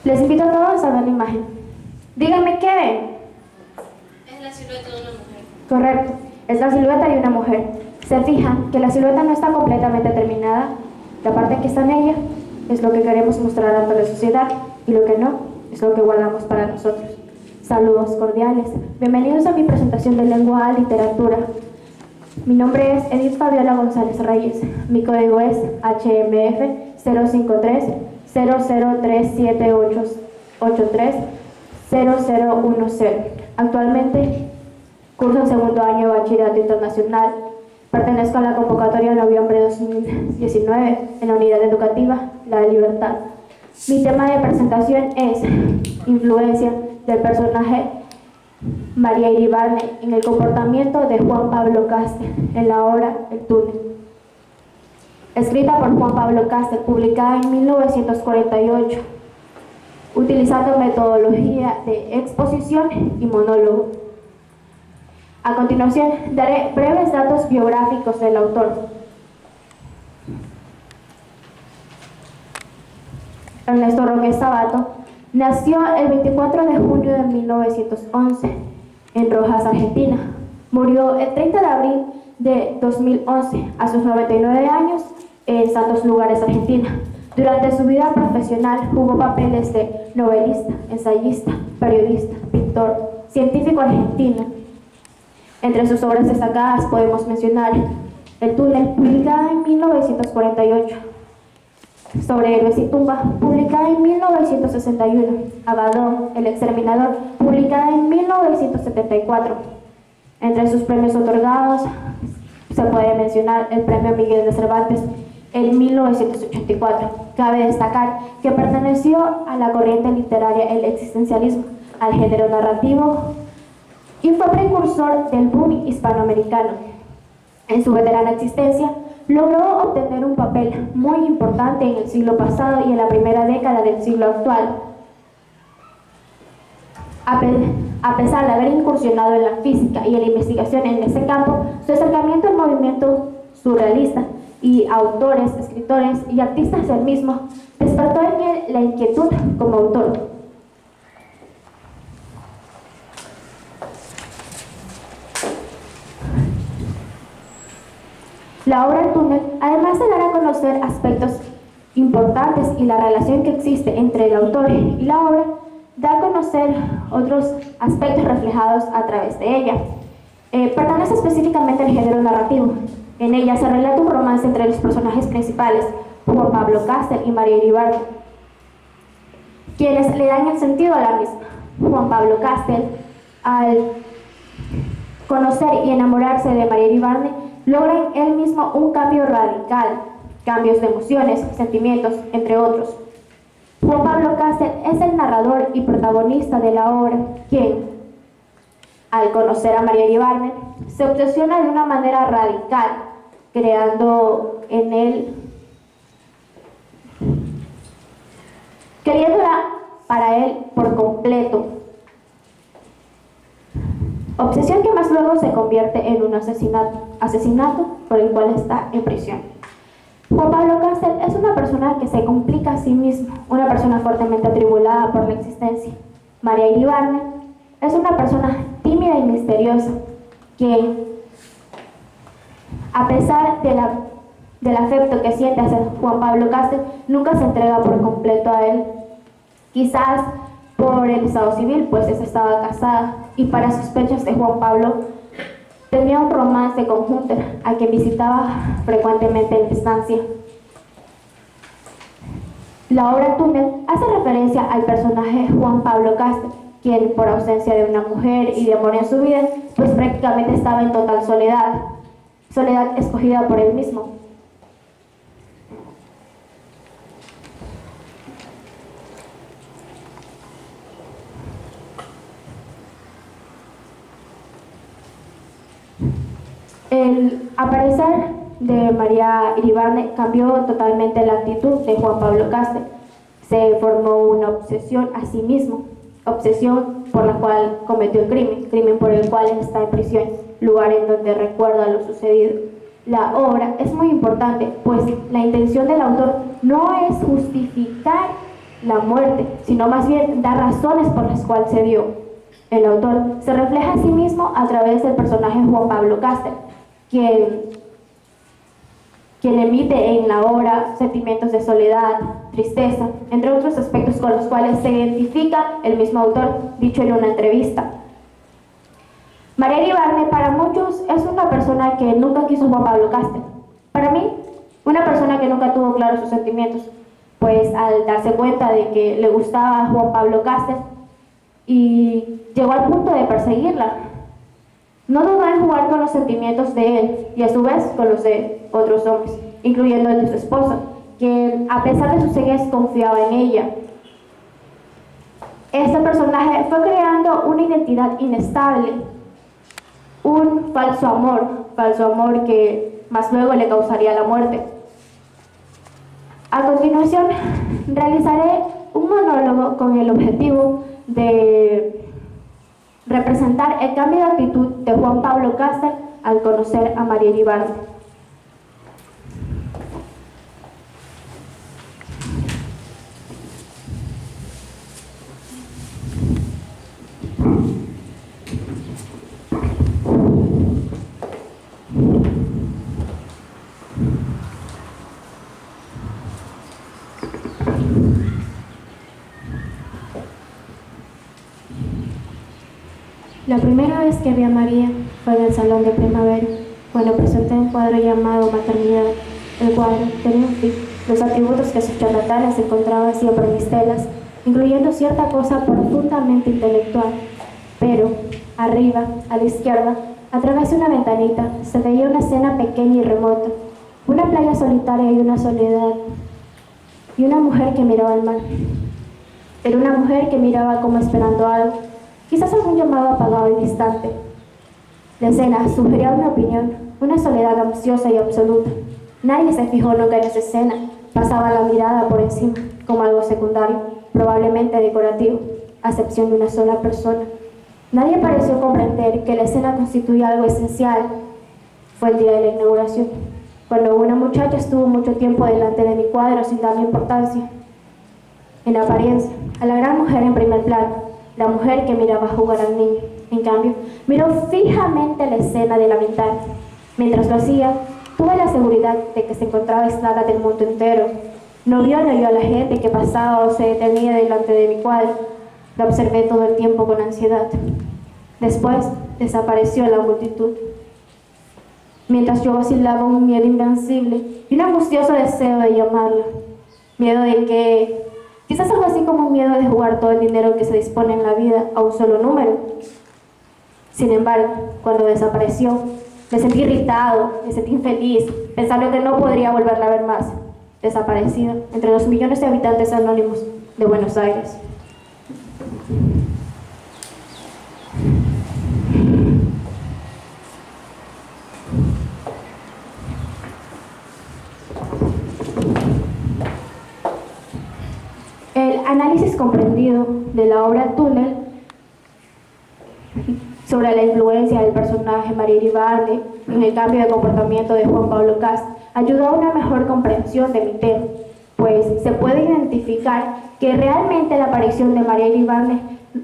Les invito a todos a ver la imagen. Díganme qué ven. Es la silueta de una mujer. Correcto, es la silueta de una mujer. Se fijan que la silueta no está completamente terminada. La parte que está en ella es lo que queremos mostrar ante la sociedad y lo que no es lo que guardamos para nosotros. Saludos cordiales. Bienvenidos a mi presentación de lengua y literatura. Mi nombre es Edith Fabiola González Reyes. Mi código es HMF 053 003783 0010. Actualmente curso el segundo año de Bachillerato Internacional. Pertenezco a la convocatoria de noviembre de 2019 en la unidad educativa La Libertad. Mi tema de presentación es influencia del personaje María Iribarne en el comportamiento de Juan Pablo Castel en la obra El túnel. Escrita por Juan Pablo Castel, publicada en 1948, utilizando metodología de exposición y monólogo. A continuación, daré breves datos biográficos del autor. Ernesto Roque Sabato nació el 24 de junio de 1911 en Rojas, Argentina. Murió el 30 de abril de 2011 a sus 99 años en Santos Lugares, Argentina. Durante su vida profesional jugó papeles de novelista, ensayista, periodista, pintor, científico argentino. Entre sus obras destacadas podemos mencionar El túnel, publicada en 1948, Sobre héroes y tumba, publicada en 1961, Abadón, el exterminador, publicada en 1974. Entre sus premios otorgados se puede mencionar el Premio Miguel de Cervantes en 1984. Cabe destacar que perteneció a la corriente literaria el existencialismo, al género narrativo, y fue precursor del boom hispanoamericano. En su veterana existencia, logró obtener un papel muy importante en el siglo pasado y en la primera década del siglo actual. A pesar de haber incursionado en la física y en la investigación en ese campo, su acercamiento al movimiento surrealista y autores, escritores y artistas del mismo despertó en él la inquietud como autor. La obra El túnel, además de dar a conocer aspectos importantes y la relación que existe entre el autor y la obra, da a conocer otros aspectos reflejados a través de ella. Pertenece específicamente al género narrativo. En ella se relata un romance entre los personajes principales, Juan Pablo Castel y María Iribarne, quienes le dan el sentido a la misma. Juan Pablo Castel, al conocer y enamorarse de María Iribarne, logra en él mismo un cambio radical, cambios de emociones, sentimientos, entre otros. Juan Pablo Castel es el narrador y protagonista de la obra, quien, al conocer a María Iribarne, se obsesiona de una manera radical, creando en él, queriéndola para él por completo. Obsesión que más luego se convierte en un asesinato por el cual está en prisión. Juan Pablo Castel es una persona que se complica a sí mismo, una persona fuertemente atribulada por la existencia. María Iribarne es una persona tímida y misteriosa, quien, a pesar del afecto que siente hacia Juan Pablo Castel, nunca se entrega por completo a él. Quizás por el estado civil, pues ella estaba casada, y para sospechas de Juan Pablo tenía un romance con Hunter, a quien visitaba frecuentemente en distancia. La obra Túnel hace referencia al personaje Juan Pablo Castel, quien por ausencia de una mujer y de amor en su vida, pues prácticamente estaba en total soledad escogida por él mismo. El aparecer de María Iribarne cambió totalmente la actitud de Juan Pablo Castel. Se formó una obsesión a sí mismo, obsesión por la cual cometió el crimen por el cual está en prisión, lugar en donde recuerda lo sucedido. La obra es muy importante, pues la intención del autor no es justificar la muerte, sino más bien da razones por las cuales se dio. El autor se refleja a sí mismo a través del personaje Juan Pablo Castel, quien emite en la obra sentimientos de soledad, tristeza, entre otros aspectos con los cuales se identifica el mismo autor, dicho en una entrevista. María Iribarne para muchos es una persona que nunca quiso Juan Pablo Castel. Para mí, una persona que nunca tuvo claros sus sentimientos, pues al darse cuenta de que le gustaba Juan Pablo Castel y llegó al punto de perseguirla. No dudó en jugar con los sentimientos de él y a su vez con los de otros hombres, incluyendo el de su esposa, quien a pesar de su ceguez confiaba en ella. Este personaje fue creando una identidad inestable, un falso amor que más luego le causaría la muerte. A continuación, realizaré un monólogo con el objetivo de representar el cambio de actitud de Juan Pablo Castel al conocer a María Iribarne. La primera vez que vi a María fue en el salón de primavera, cuando presenté un cuadro llamado Maternidad. El cuadro tenía un fin, los atributos que sus charlatanes encontraban siempre en mis telas, incluyendo cierta cosa profundamente intelectual. Pero, arriba, a la izquierda, a través de una ventanita, se veía una escena pequeña y remota, una playa solitaria y una soledad, y una mujer que miraba al mar. Era una mujer que miraba como esperando algo, quizás algún llamado apagado y distante. La escena sugería una opinión, una soledad ansiosa y absoluta. Nadie se fijó nunca en esa escena, pasaba la mirada por encima, como algo secundario, probablemente decorativo, a excepción de una sola persona. Nadie pareció comprender que la escena constituía algo esencial. Fue el día de la inauguración, cuando una muchacha estuvo mucho tiempo delante de mi cuadro sin darle importancia. En apariencia, a la gran mujer en primer plano, la mujer que miraba jugar al niño. En cambio, miró fijamente la escena de la ventana. Mientras lo hacía, tuve la seguridad de que se encontraba aislada del mundo entero. No vio ni oyó a la gente que pasaba o se detenía delante de mi cuadro. La observé todo el tiempo con ansiedad. Después, desapareció la multitud. Mientras yo vacilaba un miedo invencible y un angustioso deseo de llamarla. Miedo de que... quizás algo así como un miedo de jugar todo el dinero que se dispone en la vida a un solo número. Sin embargo, cuando desapareció, me sentí irritado, me sentí infeliz, pensando que no podría volverla a ver más, desaparecida entre los millones de habitantes anónimos de Buenos Aires. El análisis comprendido de la obra Túnel sobre la influencia del personaje María Iribarne en el cambio de comportamiento de Juan Pablo Castel ayudó a una mejor comprensión de mi tema, pues se puede identificar que realmente la aparición de María Iribarne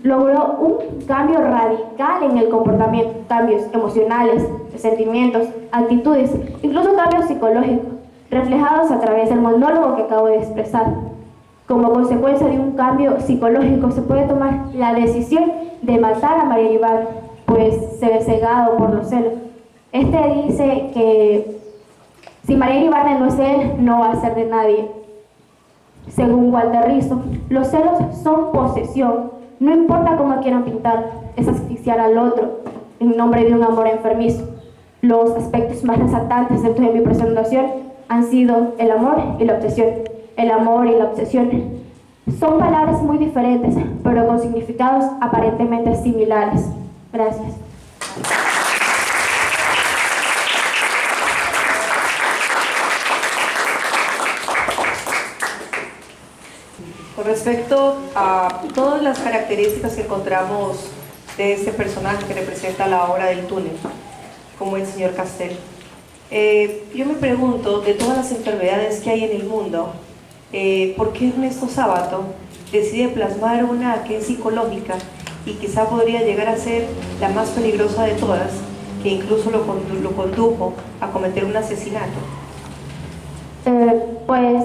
logró un cambio radical en el comportamiento, cambios emocionales, sentimientos, actitudes, incluso cambios psicológicos, reflejados a través del monólogo que acabo de expresar. Como consecuencia de un cambio psicológico se puede tomar la decisión de matar a María Iribarne, pues se ve cegado por los celos. Este dice que si María Iribarne no es él, no va a ser de nadie. Según Walter Rizzo, los celos son posesión, no importa cómo quieran pintar, es asfixiar al otro en nombre de un amor enfermizo. Los aspectos más resaltantes dentro de mi presentación han sido el amor y la obsesión. El amor y la obsesión son palabras muy diferentes, pero con significados aparentemente similares. Gracias. Con respecto a todas las características que encontramos de este personaje que representa la obra del túnel, como el señor Castel, yo me pregunto, de todas las enfermedades que hay en el mundo, ¿por qué Ernesto Sábato decide plasmar una que es psicológica y quizá podría llegar a ser la más peligrosa de todas, que incluso lo condujo a cometer un asesinato? Pues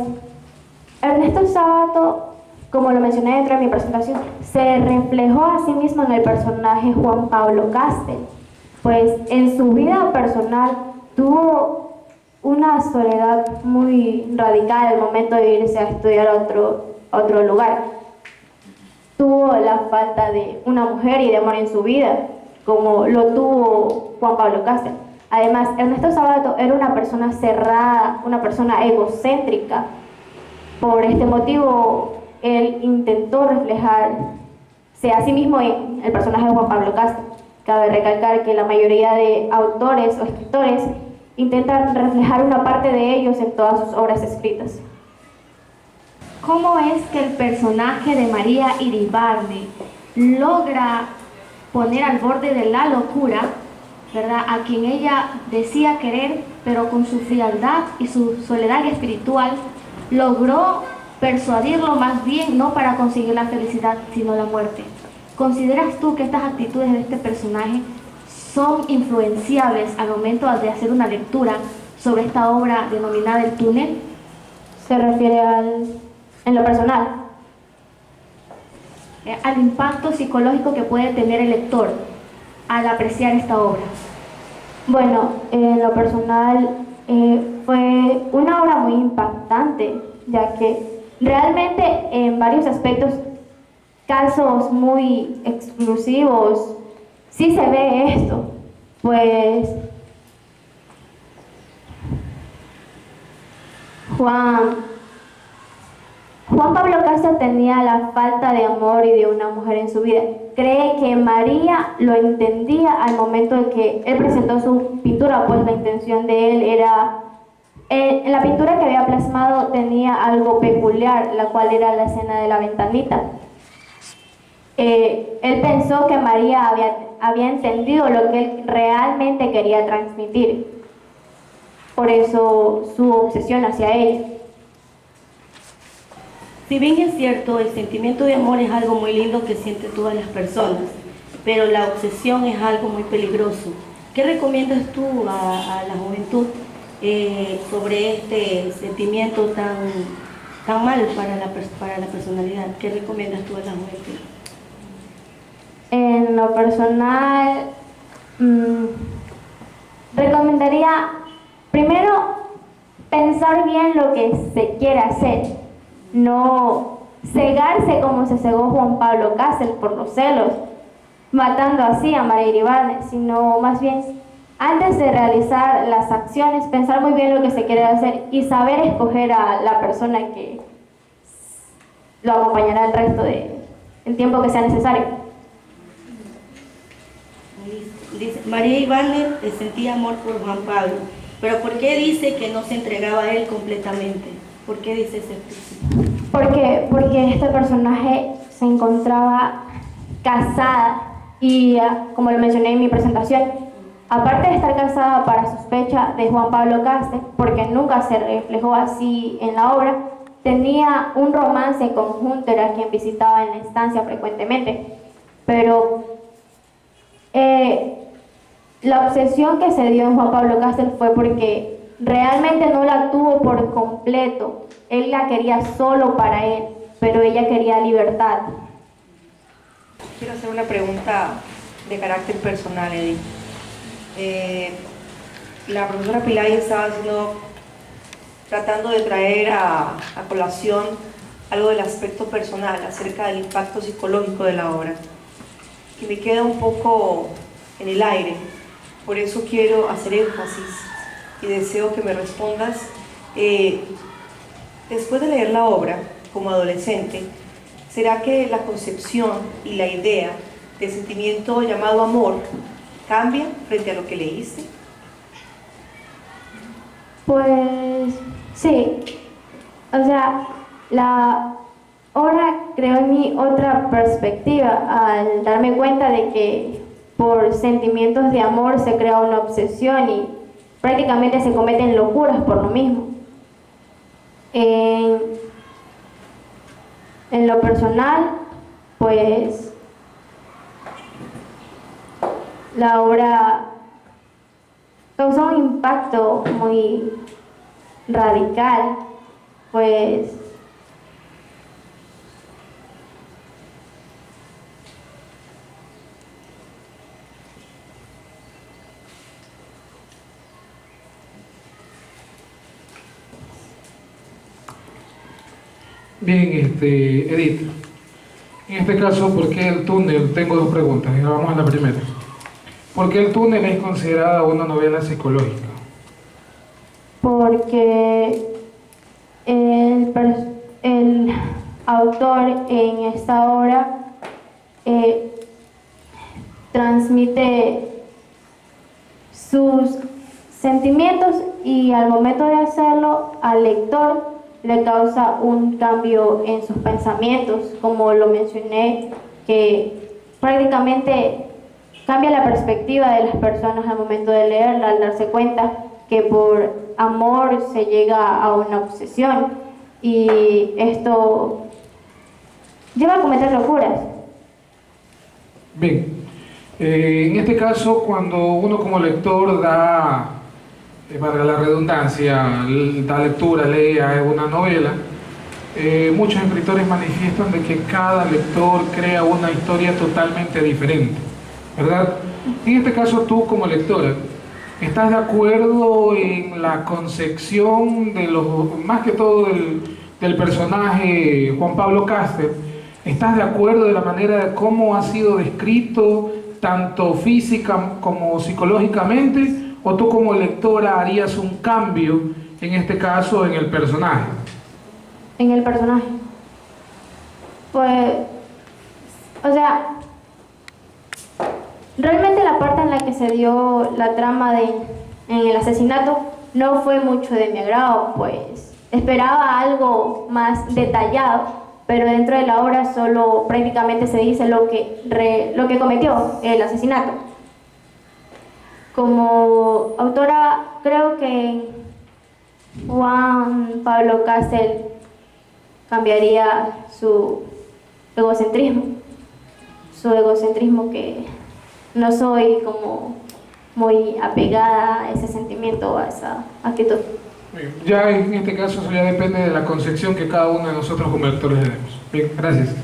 Ernesto Sábato, como lo mencioné dentro de mi presentación, se reflejó a sí mismo en el personaje Juan Pablo Castel, pues en su vida personal tuvo una soledad muy radical al momento de irse a estudiar a otro lugar. Tuvo la falta de una mujer y de amor en su vida, como lo tuvo Juan Pablo Castel. Además, Ernesto Sábato era una persona cerrada, una persona egocéntrica. Por este motivo, él intentó reflejarse a sí mismo en el personaje de Juan Pablo Castel. Cabe recalcar que la mayoría de autores o escritores intentan reflejar una parte de ellos en todas sus obras escritas. ¿Cómo es que el personaje de María Iribarne logra poner al borde de la locura, ¿verdad?, a quien ella decía querer, pero con su frialdad y su soledad espiritual logró persuadirlo más bien no para conseguir la felicidad, sino la muerte? ¿Consideras tú que estas actitudes de este personaje son influenciables al momento de hacer una lectura sobre esta obra denominada El Túnel? Se refiere en lo personal. Al impacto psicológico que puede tener el lector al apreciar esta obra. Bueno, en lo personal fue una obra muy impactante, ya que realmente en varios aspectos, casos muy exclusivos, sí se ve esto, pues Juan Pablo Castel tenía la falta de amor y de una mujer en su vida. Cree que María lo entendía al momento de que él presentó su pintura, pues la intención de él era... En la pintura que había plasmado tenía algo peculiar, la cual era la escena de la ventanita. Él pensó que María había entendido lo que él realmente quería transmitir. Por eso su obsesión hacia ella. Si bien es cierto, el sentimiento de amor es algo muy lindo que sienten todas las personas, pero la obsesión es algo muy peligroso. ¿Qué recomiendas tú a la juventud sobre este sentimiento tan mal para la personalidad? ¿Qué recomiendas tú a la juventud? En lo personal, recomendaría primero pensar bien lo que se quiere hacer. No cegarse como se cegó Juan Pablo Castel por los celos, matando así a María Iribarne, sino más bien, antes de realizar las acciones, pensar muy bien lo que se quiere hacer y saber escoger a la persona que lo acompañará el resto del tiempo que sea necesario. Dice, María Iribarne sentía amor por Juan Pablo, pero ¿por qué dice que no se entregaba a él completamente? ¿Por qué dice ese principio? Porque este personaje se encontraba casada y, como lo mencioné en mi presentación, aparte de estar casada para sospecha de Juan Pablo Castel, porque nunca se reflejó así en la obra, tenía un romance conjunto, era quien visitaba en la estancia frecuentemente, pero la obsesión que se dio en Juan Pablo Castel fue porque realmente no la tuvo por completo. Él la quería solo para él, pero ella quería libertad. Quiero hacer una pregunta de carácter personal, Edith. La profesora Pilay estaba tratando de traer a colación algo del aspecto personal acerca del impacto psicológico de la obra, que me queda un poco en el aire. Por eso quiero hacer énfasis y deseo que me respondas. Después de leer la obra como adolescente, ¿será que la concepción y la idea del sentimiento llamado amor cambia frente a lo que leíste? Pues sí, o sea, la obra creó en mí otra perspectiva al darme cuenta de que por sentimientos de amor se crea una obsesión y prácticamente se cometen locuras por lo mismo. En lo personal, pues la obra causó un impacto muy radical, pues Bien, Edith, en este caso, ¿por qué el túnel? Tengo dos preguntas, y vamos a la primera. ¿Por qué el túnel es considerada una novela psicológica? porque el autor en esta obra transmite sus sentimientos y al momento de hacerlo al lector le causa un cambio en sus pensamientos, como lo mencioné, que prácticamente cambia la perspectiva de las personas al momento de leerla, al darse cuenta que por amor se llega a una obsesión y esto lleva a cometer locuras. Bien, en este caso, cuando uno como lector da, para la redundancia, da lectura, lee una novela, muchos escritores manifiestan de que cada lector crea una historia totalmente diferente, ¿verdad? En este caso, tú como lectora, ¿estás de acuerdo en la concepción de más que todo del personaje Juan Pablo Caster? ¿Estás de acuerdo de la manera de cómo ha sido descrito, tanto física como psicológicamente? ¿O tú como lectora harías un cambio, en este caso, en el personaje? En el personaje. Pues, o sea, realmente la parte en la que se dio la trama en el asesinato no fue mucho de mi agrado, pues esperaba algo más detallado, pero dentro de la obra solo prácticamente se dice lo que cometió el asesinato. Como autora, creo que Juan Pablo Castel cambiaría su egocentrismo que no soy como muy apegada a ese sentimiento o a esa actitud. Ya en este caso eso ya depende de la concepción que cada uno de nosotros como lectores le demos. Bien, gracias.